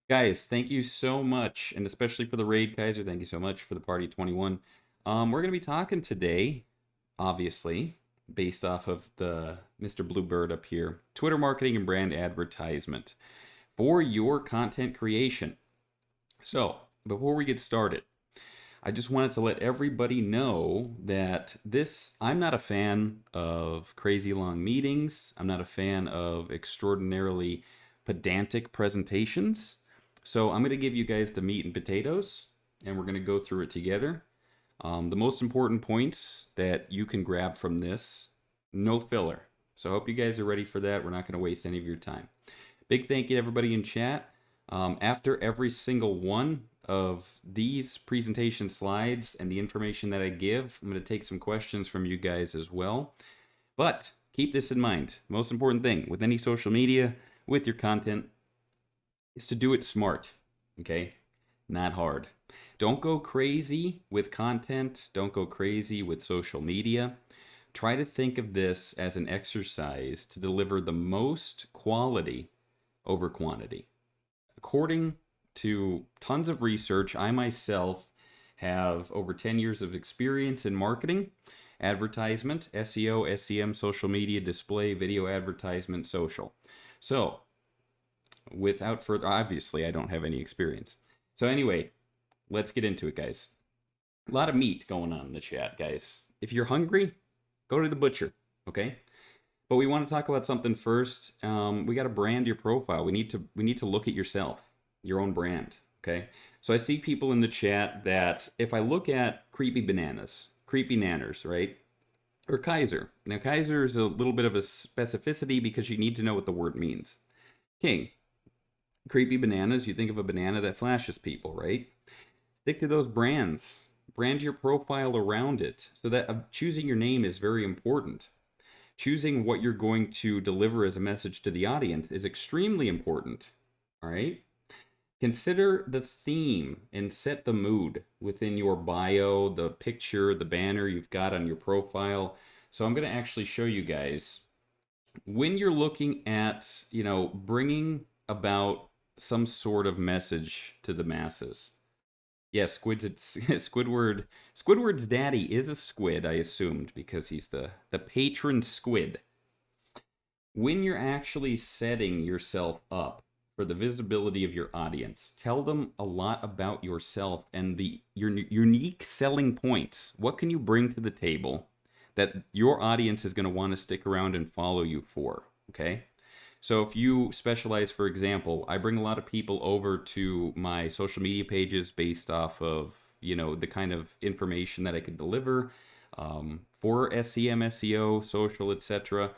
Guys, thank you so much, and especially for the raid, Kaiser. Thank you so much for the Party 21. We're going to be talking today, obviously, based off of the Mr. Bluebird up here, Twitter marketing and brand advertisement for your content creation. So, before we get started, I just wanted to let everybody know that I'm not a fan of crazy long meetings. I'm not a fan of extraordinarily pedantic presentations. So I'm going to give you guys the meat and potatoes, and we're going to go through it together. The most important points that you can grab from this, no filler. So I hope you guys are ready for that. We're not going to waste any of your time. Big thank you to everybody in chat. After every single one of these presentation slides and the information that I give, I'm going to take some questions from you guys as well. But keep this in mind. Most important thing with any social media, with your content, is to do it smart, okay? Not hard. Don't go crazy with content. Don't go crazy with social media. Try to think of this as an exercise to deliver the most quality over quantity. According to tons of research, I myself have over 10 years of experience in marketing, advertisement, SEO, SEM, social media, display, video advertisement, social. So, without further, obviously, I don't have any experience. So, anyway, let's get into it, guys. A lot of meat going on in the chat, guys. If you're hungry, go to the butcher, okay? But we want to talk about something first. We got to brand your profile. We need to look at yourself, your own brand. Okay. So I see people in the chat that if I look at creepy bananas, creepy nanners, right, or Kaiser. Now Kaiser is a little bit of a specificity because you need to know what the word means. King, creepy bananas. You think of a banana that flashes people, right? Stick to those brands. Brand your profile around it. So that choosing your name is very important. Choosing what you're going to deliver as a message to the audience is extremely important. All right? Consider the theme and set the mood within your bio, the picture, the banner you've got on your profile. So I'm going to actually show you guys when you're looking at, bringing about some sort of message to the masses. Yeah, Squidward's daddy is a squid, I assumed, because he's the patron squid. When you're actually setting yourself up for the visibility of your audience, tell them a lot about yourself and your unique selling points. What can you bring to the table that your audience is going to want to stick around and follow you for, okay? So if you specialize, for example, I bring a lot of people over to my social media pages based off of, the kind of information that I could deliver for SEM, SEO, social, etc.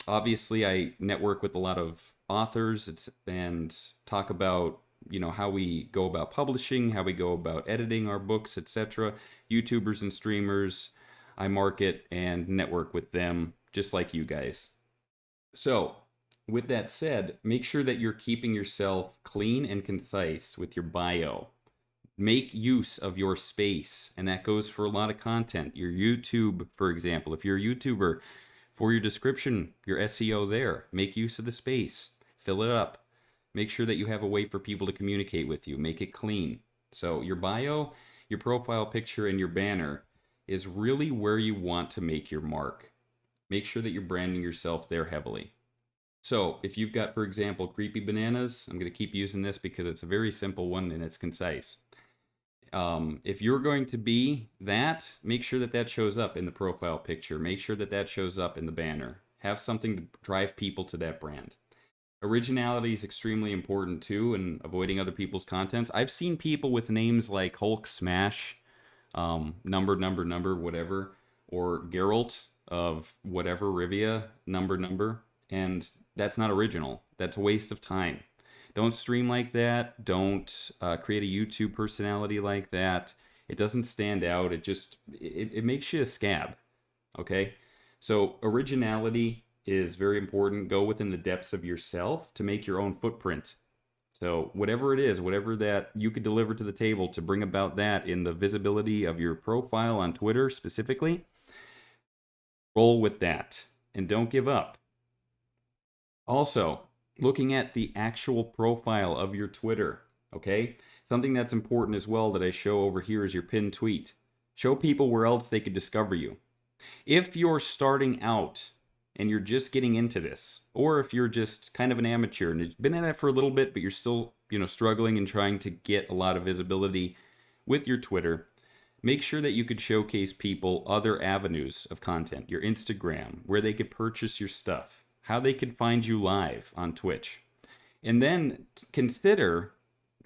Obviously, I network with a lot of authors and talk about, how we go about publishing, how we go about editing our books, etc. YouTubers and streamers, I market and network with them just like you guys. So, with that said, make sure that you're keeping yourself clean and concise with your bio. Make use of your space, and that goes for a lot of content. Your YouTube, for example, if you're a YouTuber, for your description, your SEO there, make use of the space. Fill it up. Make sure that you have a way for people to communicate with you. Make it clean. So, your bio, your profile picture, and your banner is really where you want to make your mark. Make sure that you're branding yourself there heavily. So if you've got, for example, creepy bananas, I'm going to keep using this because it's a very simple one and it's concise. If you're going to be that, make sure that shows up in the profile picture. Make sure that shows up in the banner. Have something to drive people to that brand. Originality is extremely important too, and avoiding other people's contents. I've seen people with names like Hulk Smash, number, whatever, or Geralt of whatever, Rivia, number, and that's not original. That's a waste of time. Don't stream like that. Don't create a YouTube personality like that. It doesn't stand out. It makes you a scab. Okay? So originality is very important. Go within the depths of yourself to make your own footprint. So whatever it is, whatever that you could deliver to the table to bring about that in the visibility of your profile on Twitter specifically, roll with that and don't give up. Also, looking at the actual profile of your Twitter, okay? Something that's important as well that I show over here is your pinned tweet. Show people where else they could discover you. If you're starting out and you're just getting into this, or if you're just kind of an amateur and you've been at it for a little bit, but you're still, struggling and trying to get a lot of visibility with your Twitter, make sure that you could showcase people other avenues of content, your Instagram, where they could purchase your stuff, how they could find you live on Twitch. And then consider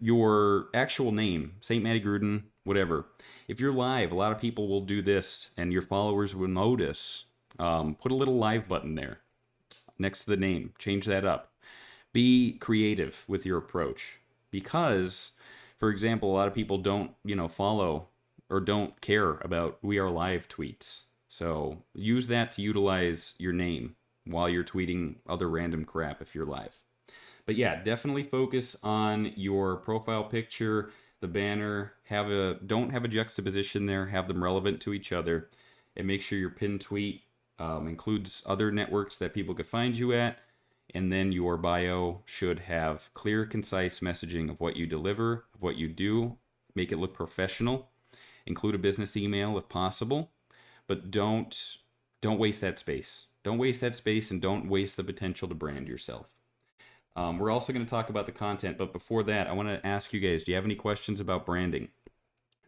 your actual name, St. Matty Gruden, whatever. If you're live, a lot of people will do this and your followers will notice. Put a little live button there next to the name. Change that up. Be creative with your approach. Because, for example, a lot of people don't, follow or don't care about We Are Live tweets. So use that to utilize your name while you're tweeting other random crap if you're live. But yeah, definitely focus on your profile picture, the banner. Don't have a juxtaposition there. Have them relevant to each other, and make sure your pinned tweet includes other networks that people could find you at. And then your bio should have clear, concise messaging of what you deliver, of what you do. Make it look professional. Include a business email if possible, but don't waste that space. Don't waste that space, and don't waste the potential to brand yourself. We're also going to talk about the content, but before that, I want to ask you guys, do you have any questions about branding?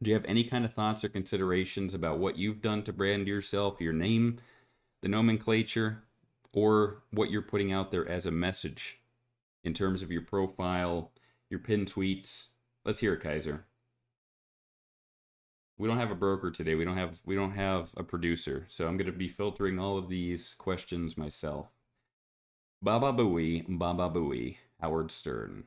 Do you have any kind of thoughts or considerations about what you've done to brand yourself, your name, the nomenclature, or what you're putting out there as a message in terms of your profile, your pinned tweets? Let's hear it, Kaiser. We don't have a broker today. We don't have a producer, so I'm going to be filtering all of these questions myself. Baba Booey, Howard Stern.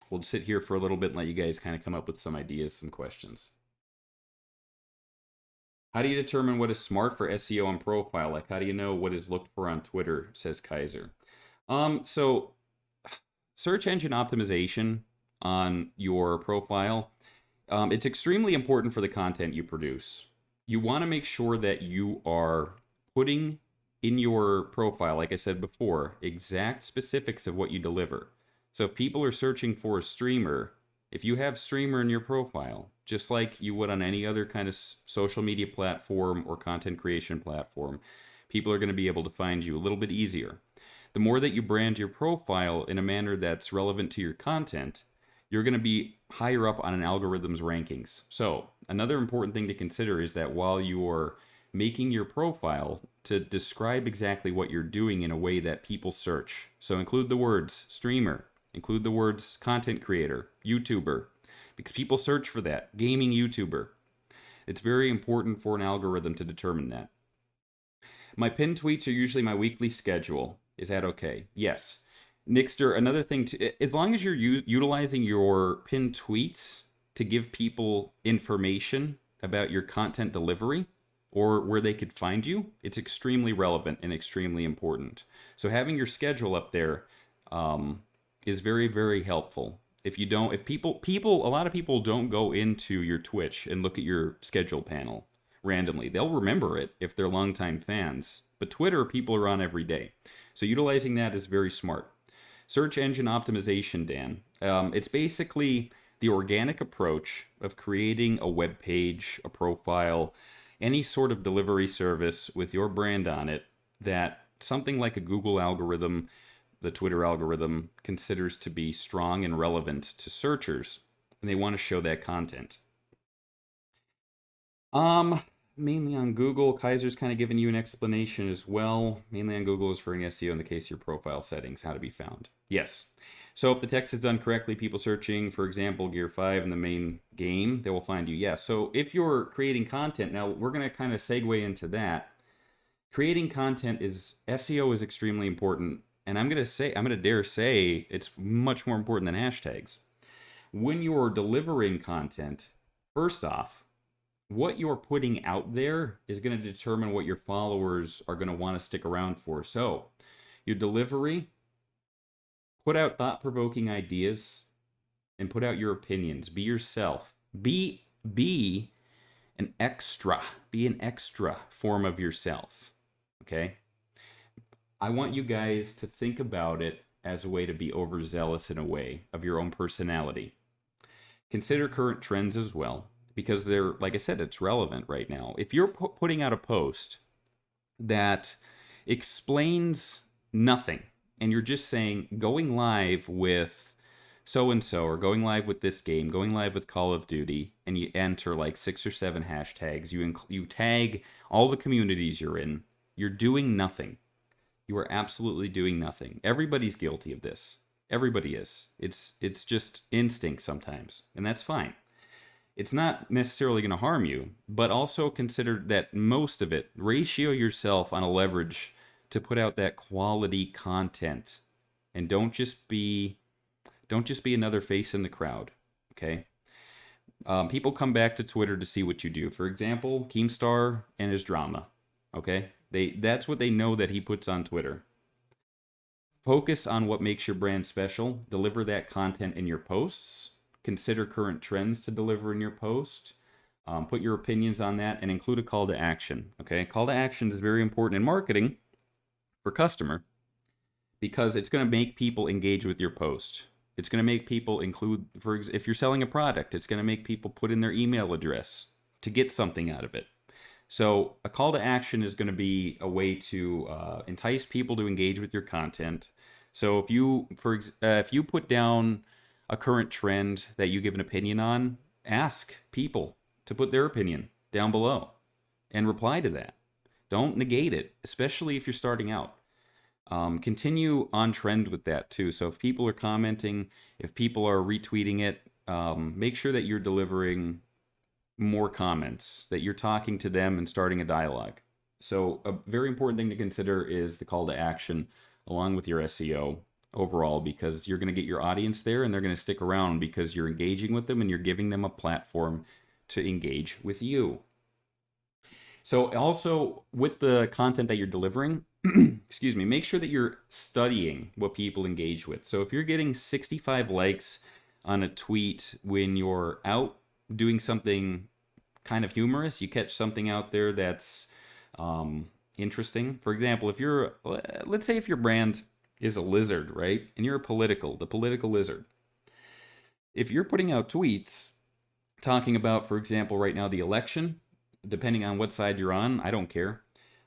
We'll sit here for a little bit and let you guys kind of come up with some ideas, some questions. How do you determine what is smart for SEO and profile? Like, how do you know what is looked for on Twitter, says Kaiser. So search engine optimization on your profile, it's extremely important for the content you produce. You want to make sure that you are putting in your profile, like I said before, exact specifics of what you deliver. So if people are searching for a streamer, if you have streamer in your profile, just like you would on any other kind of social media platform or content creation platform, people are going to be able to find you a little bit easier. The more that you brand your profile in a manner that's relevant to your content, you're going to be higher up on an algorithm's rankings. So another important thing to consider is that while you're making your profile, to describe exactly what you're doing in a way that people search. So include the words streamer, include the words content creator, YouTuber, because people search for that, gaming YouTuber. It's very important for an algorithm to determine that. My pinned tweets are usually my weekly schedule. Is that okay? Yes. Nixter, another thing, as long as you're utilizing your pinned tweets to give people information about your content delivery or where they could find you, it's extremely relevant and extremely important. So having your schedule up there is very, very helpful. If you don't, if people, a lot of people don't go into your Twitch and look at your schedule panel randomly. They'll remember it if they're longtime fans. But Twitter, people are on every day. So utilizing that is very smart. Search engine optimization, Dan. It's basically the organic approach of creating a web page, a profile, any sort of delivery service with your brand on it that something like a Google algorithm, the Twitter algorithm, considers to be strong and relevant to searchers, and they want to show that content. Mainly on Google. Kaiser's kind of giving you an explanation as well. Mainly on Google is for an SEO in the case of your profile settings, how to be found. Yes. So if the text is done correctly, people searching, for example, Gear 5 in the main game, they will find you. Yes. So if you're creating content, now we're going to kind of segue into that. Creating content is, SEO is extremely important. And I'm going to dare say it's much more important than hashtags. When you're delivering content, first off, what you're putting out there is going to determine what your followers are going to want to stick around for. So your delivery, put out thought-provoking ideas and put out your opinions. Be yourself. Be an extra. Be an extra form of yourself. Okay? I want you guys to think about it as a way to be overzealous in a way of your own personality. Consider current trends as well, because they're, like I said, it's relevant right now. If you're putting out a post that explains nothing, and you're just saying going live with so and so, or going live with this game, going live with Call of Duty, and you enter like 6 or 7 hashtags, you tag all the communities you're in, you're doing nothing. You are absolutely doing nothing. Everybody's guilty of this. Everybody is. It's just instinct sometimes, and that's fine. It's not necessarily going to harm you, but also consider that most of it, ratio yourself on a leverage to put out that quality content, and don't just be another face in the crowd. Okay. People come back to Twitter to see what you do. For example, Keemstar and his drama. Okay, that's what they know that he puts on Twitter. Focus on what makes your brand special. Deliver that content in your posts. Consider current trends to deliver in your post. Put your opinions on that and include a call to action. Okay, call to action is very important in marketing for customer because it's going to make people engage with your post. It's going to make people include, if you're selling a product, it's going to make people put in their email address to get something out of it. So a call to action is going to be a way to entice people to engage with your content. So if you put down a current trend that you give an opinion on, ask people to put their opinion down below and reply to that. Don't negate it, especially if you're starting out. Continue on trend with that too. So if people are commenting, if people are retweeting it, make sure that you're delivering more comments, that you're talking to them and starting a dialogue. So a very important thing to consider is the call to action along with your SEO overall, because you're going to get your audience there and they're going to stick around because you're engaging with them and you're giving them a platform to engage with you. So also with the content that you're delivering, excuse me, make sure that you're studying what people engage with. So if you're getting 65 likes on a tweet when you're out doing something kind of humorous, you catch something out there that's interesting. For example, let's say if your brand is a lizard, right? And you're the political lizard. If you're putting out tweets talking about, for example, right now the election, depending on what side you're on, I don't care.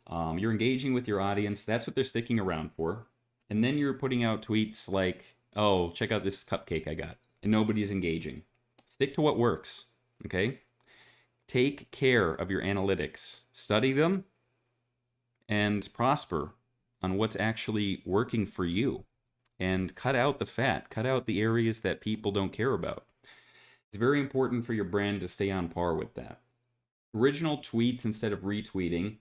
You're engaging with your audience. That's what they're sticking around for. And then you're putting out tweets like, oh, check out this cupcake I got. And nobody's engaging. Stick to what works, okay? Take care of your analytics. Study them and prosper on what's actually working for you. And cut out the fat. Cut out the areas that people don't care about. It's very important for your brand to stay on par with that. Original tweets instead of retweeting,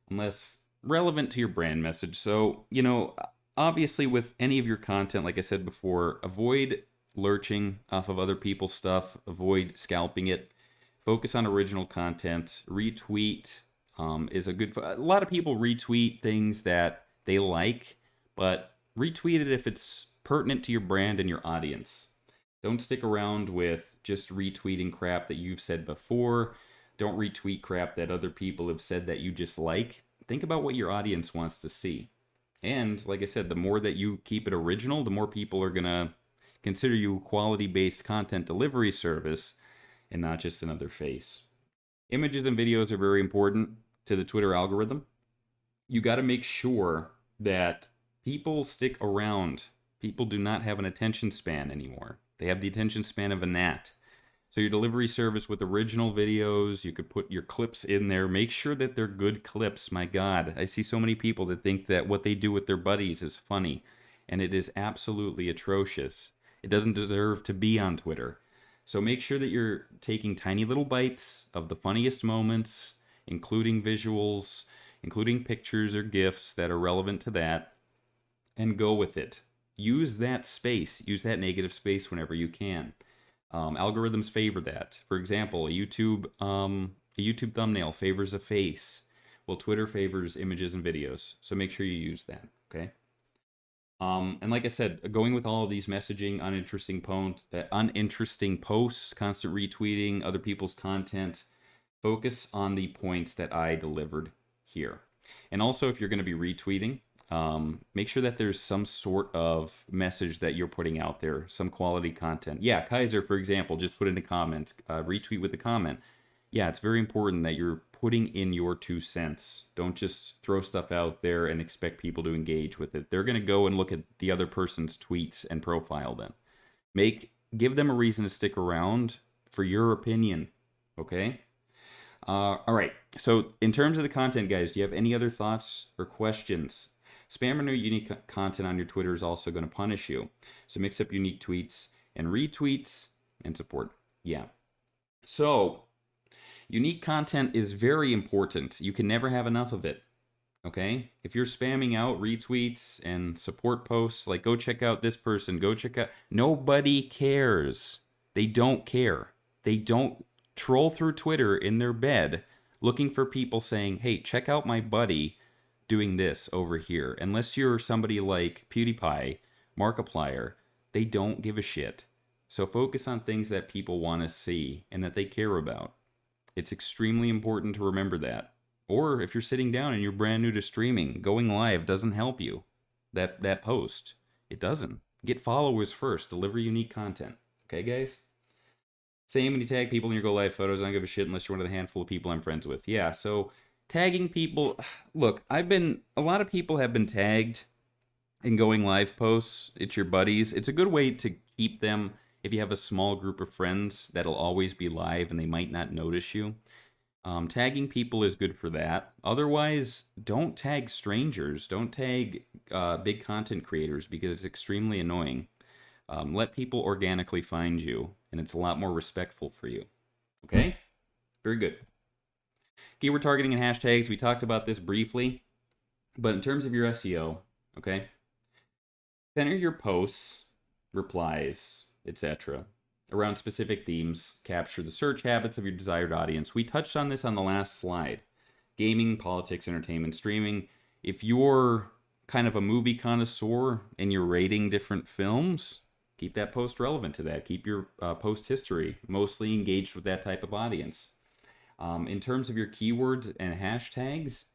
unless relevant to your brand message. So, obviously with any of your content, like I said before, avoid lurching off of other people's stuff, avoid scalping it, focus on original content. Retweet is a lot of people retweet things that they like, but retweet it if it's pertinent to your brand and your audience. Don't stick around with just retweeting crap that you've said before. Don't retweet crap that other people have said that you just like. Think about what your audience wants to see. And like I said, the more that you keep it original, the more people are going to consider you a quality-based content delivery service and not just another face. Images and videos are very important to the Twitter algorithm. You got to make sure that people stick around. People do not have an attention span anymore. They have the attention span of a gnat. So your delivery service with original videos, you could put your clips in there. Make sure that they're good clips. My God, I see so many people that think that what they do with their buddies is funny, and it is absolutely atrocious. It doesn't deserve to be on Twitter. So make sure that you're taking tiny little bites of the funniest moments, including visuals, including pictures or GIFs that are relevant to that, and go with it. Use that space. Use that negative space whenever you can. Algorithms favor that. For example, a YouTube thumbnail favors a face, while Twitter favors images and videos. So make sure you use that, okay? And like I said, going with all of these messaging, uninteresting posts, constant retweeting other people's content, focus on the points that I delivered here. And also, if you're going to be retweeting, Make sure that there's some sort of message that you're putting out there, some quality content. Yeah, Kaiser, for example, just put in a comment, retweet with a comment. Yeah, it's very important that you're putting in your 2 cents. Don't just throw stuff out there and expect people to engage with it. They're going to go and look at the other person's tweets and profile then. Give them a reason to stick around for your opinion, okay? All right. So in terms of the content, guys, do you have any other thoughts or questions? Spam or no unique content on your Twitter is also going to punish you. So mix up unique tweets and retweets and support. Yeah. So unique content is very important. You can never have enough of it. Okay? If you're spamming out retweets and support posts, like go check out this person, go check out... Nobody cares. They don't care. They don't troll through Twitter in their bed looking for people saying, hey, check out my buddy doing this over here. Unless you're somebody like PewDiePie, Markiplier, they don't give a shit. So focus on things that people want to see and that they care about. It's extremely important to remember that. Or if you're sitting down and you're brand new to streaming, going live doesn't help you. That post, it doesn't. Get followers first. Deliver unique content. Okay, guys? Same when you tag people in your go live photos. I don't give a shit unless you're one of the handful of people I'm friends with. Yeah, so tagging people. Look, a lot of people have been tagged in going live posts. It's your buddies. It's a good way to keep them if you have a small group of friends that'll always be live and they might not notice you. Tagging people is good for that. Otherwise, don't tag strangers. Don't tag big content creators because it's extremely annoying. Let people organically find you, and it's a lot more respectful for you. Okay? Very good. Keyword targeting and hashtags. We talked about this briefly, but in terms of your SEO, okay? Center your posts, replies, etc. around specific themes, capture the search habits of your desired audience. We touched on this on the last slide. Gaming, politics, entertainment, streaming. If you're kind of a movie connoisseur and you're rating different films, keep that post relevant to that. Keep your post history mostly engaged with that type of audience. In terms of your keywords and hashtags,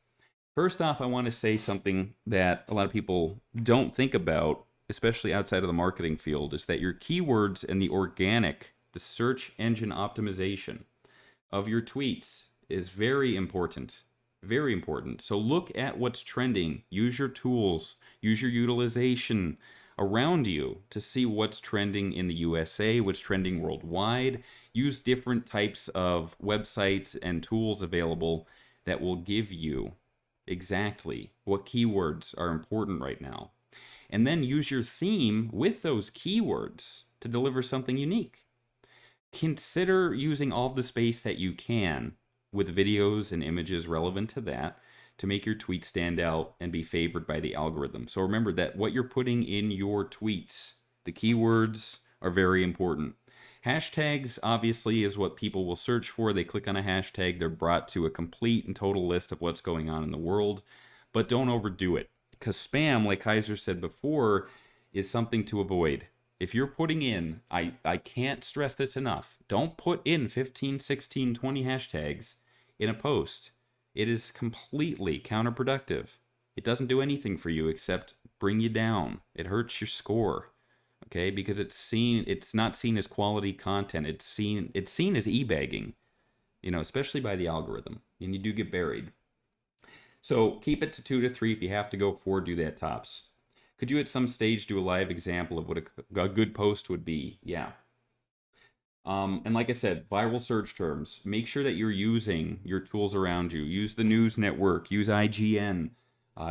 first off, I want to say something that a lot of people don't think about, especially outside of the marketing field, is that your keywords and the search engine optimization of your tweets is very important. Very important. So look at what's trending. Use your tools. Use your utilization around you to see what's trending in the USA, what's trending worldwide. Use different types of websites and tools available that will give you exactly what keywords are important right now. And then use your theme with those keywords to deliver something unique. Consider using all the space that you can with videos and images relevant to that to make your tweet stand out and be favored by the algorithm. So remember that what you're putting in your tweets, the keywords, are very important. Hashtags, obviously, is what people will search for. They click on a hashtag, they're brought to a complete and total list of what's going on in the world. But don't overdo it. Because spam, like Kaiser said before, is something to avoid. If you're putting in, I can't stress this enough, don't put in 15, 16, 20 hashtags in a post. It is completely counterproductive. It doesn't do anything for you except bring you down. It hurts your score, okay? Because it's not seen as quality content. It's seen as e-bagging, especially by the algorithm, and you do get buried. So keep it to 2 to 3. If you have to go 4, do that tops. Could you at some stage do a live example of what a good post would be? Yeah. And like I said, viral search terms. Make sure that you're using your tools around you. Use the news network. Use IGN.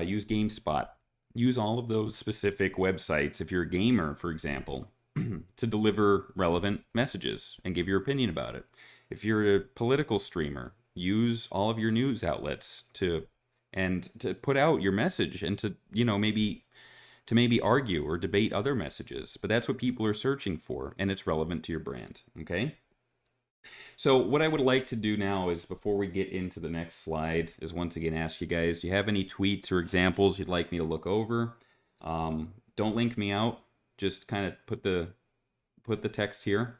Use GameSpot. Use all of those specific websites, if you're a gamer, for example, to deliver relevant messages and give your opinion about it. If you're a political streamer, use all of your news outlets to put out your message and to maybe argue or debate other messages. But that's what people are searching for, and it's relevant to your brand, okay? So what I would like to do now is, before we get into the next slide, is once again ask you guys, do you have any tweets or examples you'd like me to look over? Don't link me out. Just kind of put the text here,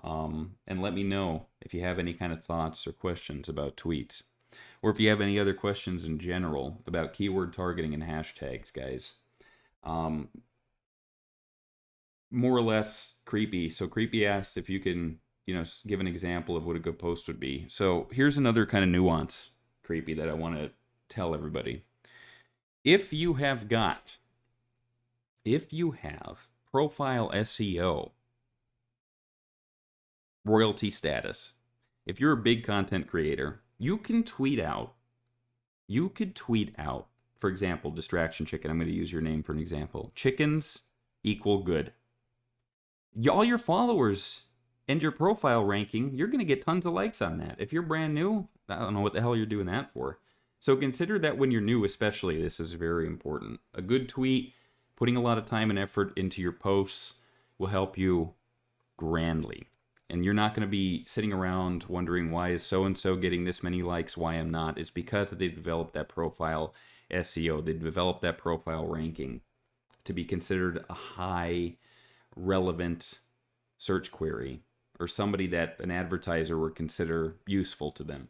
and let me know if you have any kind of thoughts or questions about tweets. or if you have any other questions in general about keyword targeting and hashtags, guys. Um, More or less creepy. So creepy asks if you can, give an example of what a good post would be. So here's another kind of nuance, creepy, that I want to tell everybody. If you have profile SEO, royalty status, if you're a big content creator, you could tweet out, for example, Distraction Chicken. I'm going to use your name for an example. Chickens equal good. All your followers and your profile ranking, you're going to get tons of likes on that. If you're brand new, I don't know what the hell you're doing that for. So consider that when you're new, especially, this is very important. A good tweet, putting a lot of time and effort into your posts will help you grandly. And you're not going to be sitting around wondering, why is so-and-so getting this many likes, why I'm not. It's because they've developed that profile SEO. They've developed that profile ranking to be considered a high relevant search query, or somebody that an advertiser would consider useful to them.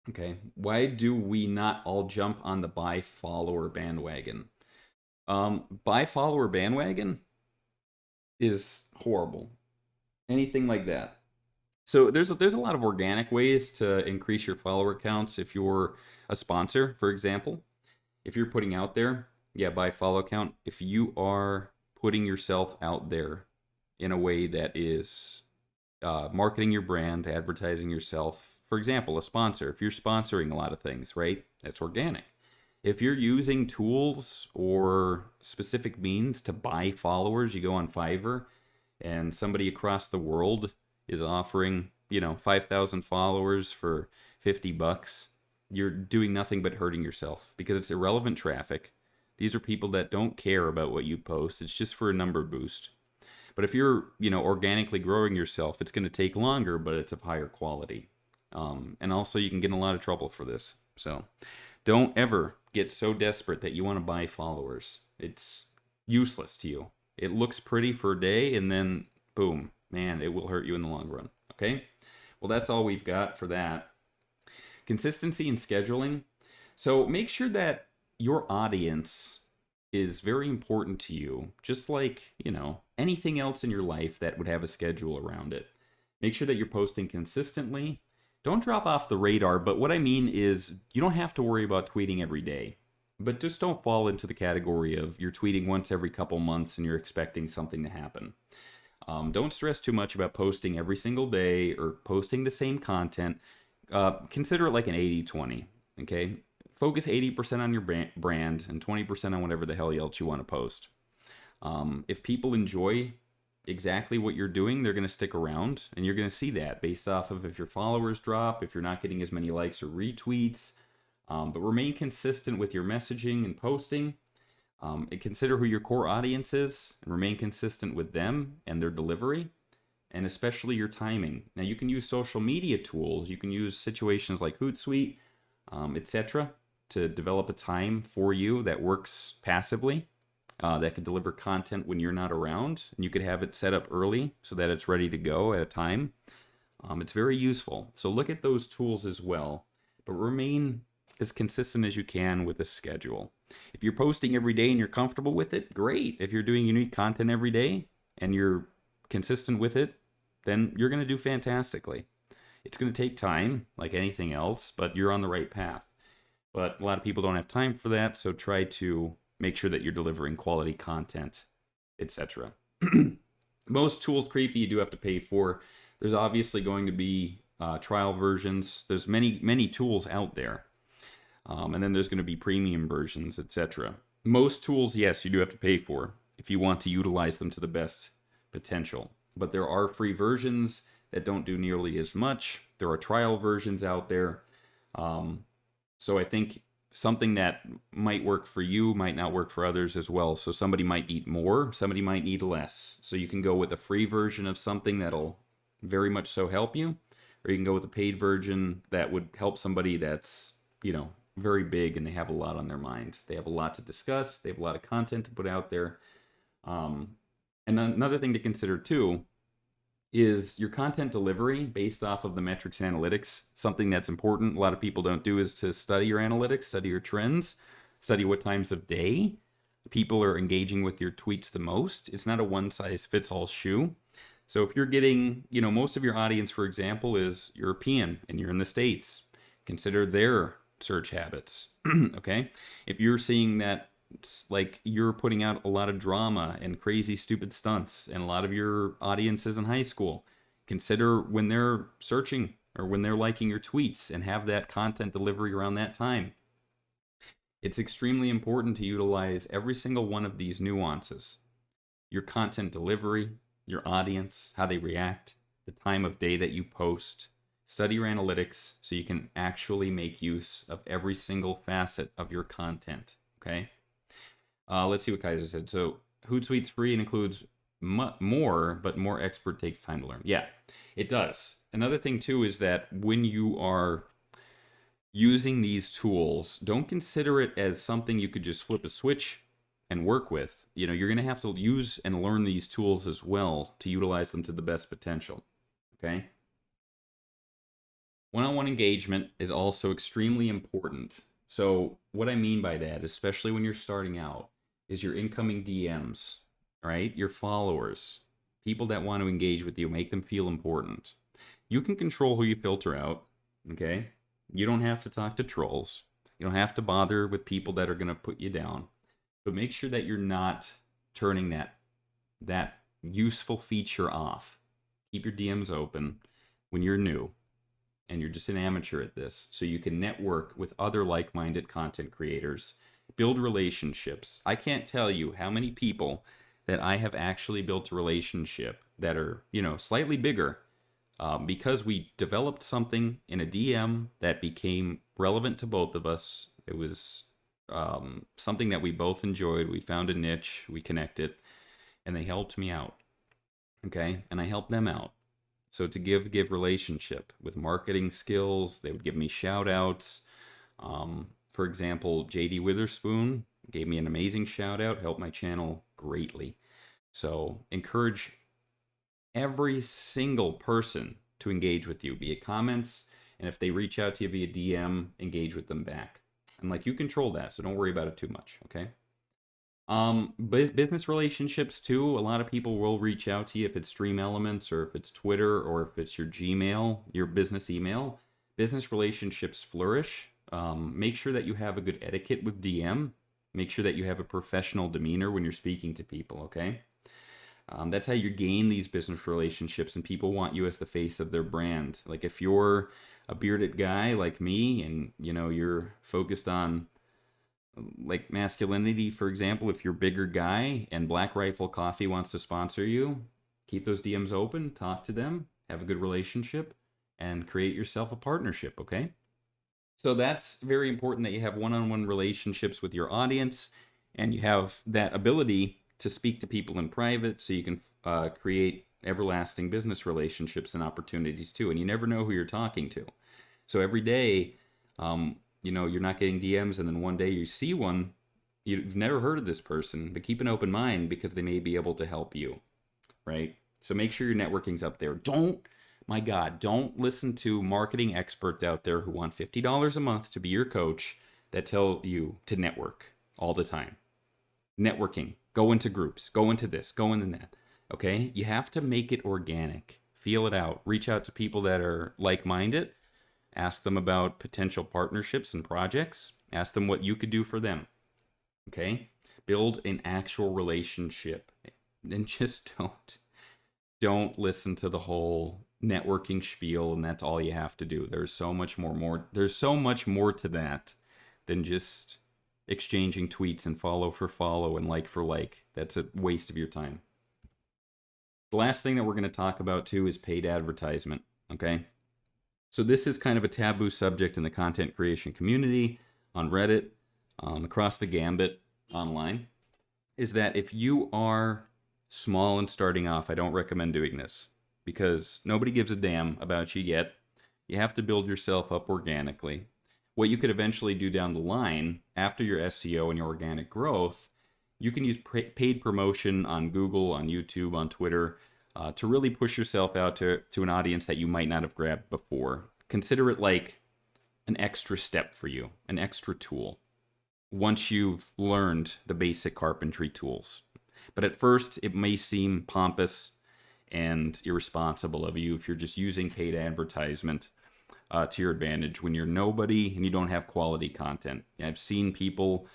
Okay, why do we not all jump on the buy follower bandwagon? Buy follower bandwagon is horrible. Anything like that. So there's a lot of organic ways to increase your follower counts. If you're a sponsor, for example, if you're putting out there, buy follow count. If you are putting yourself out there in a way that is marketing your brand, advertising yourself. For example, a sponsor. If you're sponsoring a lot of things, right? That's organic. If you're using tools or specific means to buy followers, you go on Fiverr and somebody across the world is offering, 5,000 followers for $50. You're doing nothing but hurting yourself because it's irrelevant traffic. These are people that don't care about what you post. It's just for a number boost. But if you're, organically growing yourself, it's going to take longer, but it's of higher quality. And also you can get in a lot of trouble for this. So don't ever get so desperate that you want to buy followers. It's useless to you. It looks pretty for a day and then boom, man, it will hurt you in the long run. Okay? Well, that's all we've got for that. Consistency and scheduling. So make sure that your audience is very important to you, just like, anything else in your life that would have a schedule around it. Make sure that you're posting consistently. Don't drop off the radar, but what I mean is you don't have to worry about tweeting every day. But just don't fall into the category of you're tweeting once every couple months and you're expecting something to happen. Don't stress too much about posting every single day or posting the same content. Consider it like an 80-20, okay? Focus 80% on your brand and 20% on whatever the hell else you want to post. If people enjoy exactly what you're doing, they're going to stick around, and you're going to see that based off of if your followers drop, if you're not getting as many likes or retweets. But remain consistent with your messaging and posting. And consider who your core audience is and remain consistent with them and their delivery, and especially your timing. Now, you can use social media tools. You can use situations like Hootsuite, etc., to develop a time for you that works passively, that can deliver content when you're not around. And you could have it set up early so that it's ready to go at a time. It's very useful. So look at those tools as well, but remain as consistent as you can with a schedule. If you're posting every day and you're comfortable with it, great. If you're doing unique content every day and you're consistent with it, then you're going to do fantastically. It's going to take time, like anything else, but you're on the right path. But a lot of people don't have time for that, so try to make sure that you're delivering quality content, etc. Most tools, creepy, you do have to pay for. There's obviously going to be trial versions. There's many tools out there. And then there's going to be premium versions, etc. Most tools, yes, you do have to pay for if you want to utilize them to the best potential. But there are free versions that don't do nearly as much. There are trial versions out there. So I think something that might work for you might not work for others as well. So somebody might need more, somebody might need less. So you can go with a free version of something that'll very much so help you, or you can go with a paid version that would help somebody that's, very big and they have a lot on their mind. They have a lot to discuss. They have a lot of content to put out there. And another thing to consider too is your content delivery based off of the metrics and analytics. Something that's important, a lot of people don't do, is to study your analytics, study your trends, study what times of day people are engaging with your tweets the most. It's not a one size fits all shoe. So if you're getting, most of your audience, for example, is European and you're in the States, consider their search habits. Okay. If you're seeing that, like, you're putting out a lot of drama and crazy stupid stunts and a lot of your audience is in high school, consider when they're searching or when they're liking your tweets and have that content delivery around that time. It's extremely important to utilize every single one of these nuances. Your content delivery, your audience, how they react, the time of day that you post. Study your analytics so you can actually make use of every single facet of your content, okay? Let's see what Kaiser said. So, Hootsuite's free and includes more, but more expert takes time to learn. Yeah, it does. Another thing, too, is that when you are using these tools, don't consider it as something you could just flip a switch and work with. You're going to have to use and learn these tools as well to utilize them to the best potential. Okay? One-on-one engagement is also extremely important. So what I mean by that, especially when you're starting out, is your incoming DMs, right? Your followers, people that want to engage with you, make them feel important. You can control who you filter out, okay? You don't have to talk to trolls. You don't have to bother with people that are going to put you down. But make sure that you're not turning that useful feature off. Keep your DMs open when you're new and you're just an amateur at this, so you can network with other like-minded content creators, build relationships. I can't tell you how many people that I have actually built a relationship that are, slightly bigger, because we developed something in a DM that became relevant to both of us. It was something that we both enjoyed. We found a niche, we connected, and they helped me out. Okay, and I helped them out. So to give relationship with marketing skills, they would give me shout outs. For example, JD Witherspoon gave me an amazing shout out, helped my channel greatly. So encourage every single person to engage with you, be it comments, and if they reach out to you via DM, engage with them back. And you control that, so don't worry about it too much, okay? Business relationships too. A lot of people will reach out to you if it's Stream Elements or if it's Twitter or if it's your Gmail, your business email. Business relationships flourish. Make sure that you have a good etiquette with DM. Make sure that you have a professional demeanor when you're speaking to people, okay? That's how you gain these business relationships, and people want you as the face of their brand. Like if you're a bearded guy like me and, you're focused on like masculinity, for example, if you're a bigger guy and Black Rifle Coffee wants to sponsor you, keep those DMs open, talk to them, have a good relationship, and create yourself a partnership, okay? So that's very important, that you have one-on-one relationships with your audience and you have that ability to speak to people in private so you can create everlasting business relationships and opportunities too. And you never know who you're talking to. So every day, you're not getting DMs, and then one day you see one, you've never heard of this person, but keep an open mind because they may be able to help you, right? So make sure your networking's up there. Don't listen to marketing experts out there who want $50 a month to be your coach that tell you to network all the time. Networking, go into groups, go into this, go into that, okay? You have to make it organic. Feel it out. Reach out to people that are like-minded. Ask them about potential partnerships and projects. Ask them what you could do for them. Okay? Build an actual relationship. And just don't listen to the whole networking spiel and that's all you have to do. There's so much more. There's so much more to that than just exchanging tweets and follow for follow and like for like. That's a waste of your time. The last thing that we're going to talk about too is paid advertisement. Okay? So this is kind of a taboo subject in the content creation community, on Reddit, across the gambit online, is that if you are small and starting off, I don't recommend doing this because nobody gives a damn about you yet. You have to build yourself up organically. What you could eventually do down the line, after your SEO and your organic growth, you can use paid promotion on Google, on YouTube, on Twitter, to really push yourself out to an audience that you might not have grabbed before. Consider it like an extra step for you, an extra tool, once you've learned the basic carpentry tools. But at first, it may seem pompous and irresponsible of you if you're just using paid advertisement to your advantage when you're nobody and you don't have quality content. I've seen people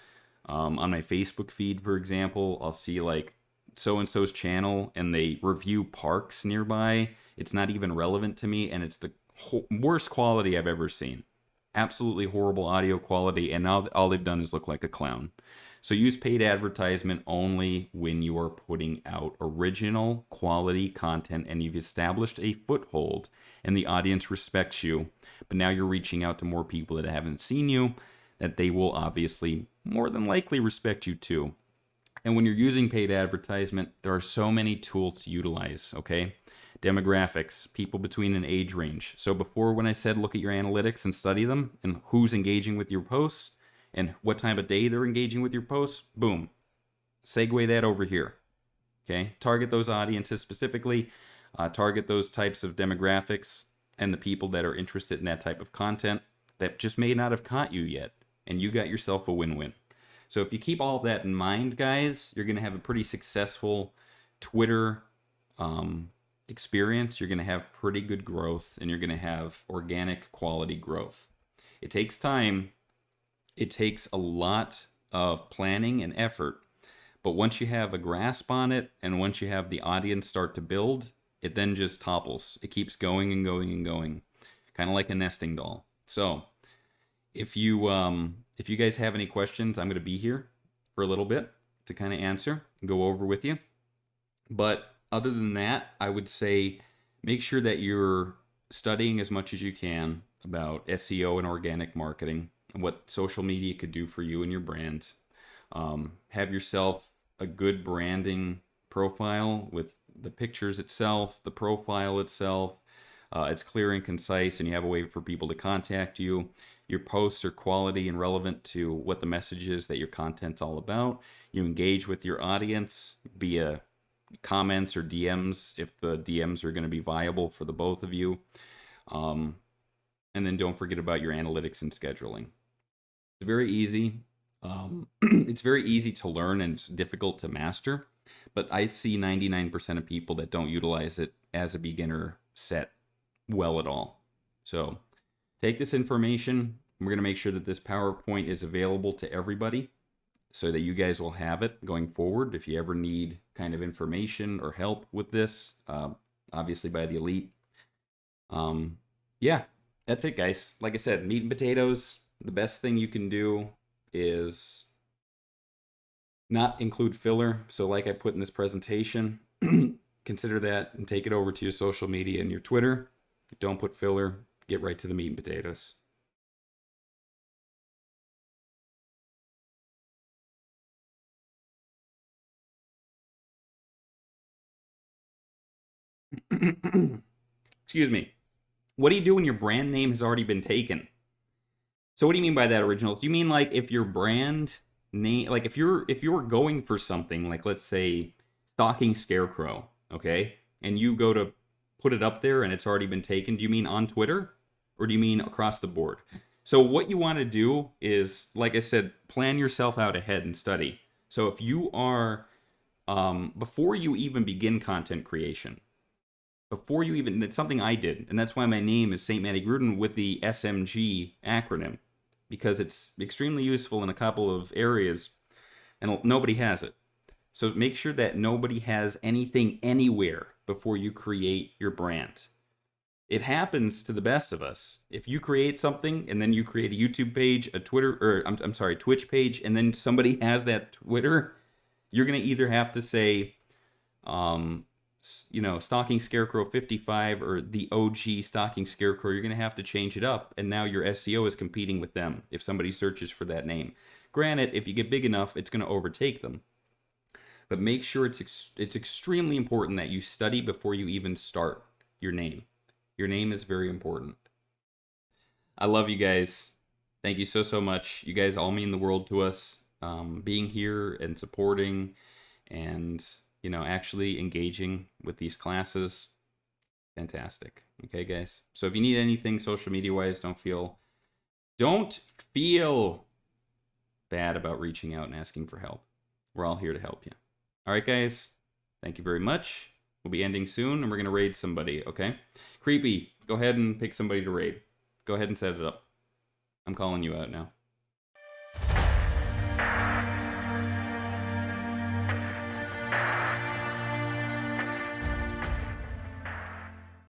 on my Facebook feed, for example, I'll see like so-and-so's channel and they review parks nearby. It's not even relevant to me, and it's the worst quality I've ever seen. Absolutely horrible audio quality, and now all they've done is look like a clown. So use paid advertisement only when you are putting out original quality content and you've established a foothold and the audience respects you, but now you're reaching out to more people that haven't seen you, that they will obviously more than likely respect you too. And when you're using paid advertisement, there are so many tools to utilize, okay? Demographics, people between an age range. So before, when I said look at your analytics and study them and who's engaging with your posts and what time of day they're engaging with your posts, boom, segue that over here, okay? Target those audiences specifically, target those types of demographics and the people that are interested in that type of content that just may not have caught you yet, and you got yourself a win-win. So if you keep all of that in mind, guys, you're going to have a pretty successful Twitter experience. You're going to have pretty good growth, and you're going to have organic quality growth. It takes time. It takes a lot of planning and effort. But once you have a grasp on it, and once you have the audience start to build, it then just topples. It keeps going and going and going, kind of like a nesting doll. So if you guys have any questions, I'm going to be here for a little bit to kind of answer and go over with you. But other than that, I would say make sure that you're studying as much as you can about SEO and organic marketing and what social media could do for you and your brand. Have yourself a good branding profile with the pictures itself, the profile itself. It's clear and concise, and you have a way for people to contact you. Your posts are quality and relevant to what the message is that your content's all about. You engage with your audience via comments or DMs if the DMs are going to be viable for the both of you. And then don't forget about your analytics and scheduling. It's very easy. It's very easy to learn and it's difficult to master, but I see 99% of people that don't utilize it as a beginner set well at all. So take this information. We're going to make sure that this PowerPoint is available to everybody so that you guys will have it going forward if you ever need kind of information or help with this, obviously by the elite. Yeah, that's it, guys. Like I said, meat and potatoes. The best thing you can do is not include filler. So like I put in this presentation, consider that and take it over to your social media and your Twitter. Don't put filler. Get right to the meat and potatoes. Excuse me. What do you do when your brand name has already been taken? So what do you mean by that, original? Do you mean like if your brand name, like if you're going for something, like let's say Stalking Scarecrow, okay, and you go to put it up there and it's already been taken, do you mean on Twitter or do you mean across the board? So what you want to do is, like I said, plan yourself out ahead and study. So if you are, before you even begin content creation, before you even, it's something I did, and that's why my name is St. Manny Gruden with the SMG acronym, because it's extremely useful in a couple of areas, and nobody has it. So make sure that nobody has anything anywhere before you create your brand. It happens to the best of us. If you create something and then you create a YouTube page, a Twitter, or I'm sorry, Twitch page, and then somebody has that Twitter, you're going to either have to say, Stalking Scarecrow 55 or the OG Stalking Scarecrow. You're going to have to change it up, and now your SEO is competing with them if somebody searches for that name. Granted, if you get big enough, it's going to overtake them. But make sure it's extremely important that you study before you even start your name. Your name is very important. I love you guys. Thank you so much. You guys all mean the world to us. Being here and supporting and you know, actually engaging with these classes, fantastic. Okay, guys. So if you need anything social media wise, don't feel bad about reaching out and asking for help. We're all here to help you. All right, guys. Thank you very much. We'll be ending soon, and we're going to raid somebody, okay? Creepy, go ahead and pick somebody to raid. Go ahead and set it up. I'm calling you out now.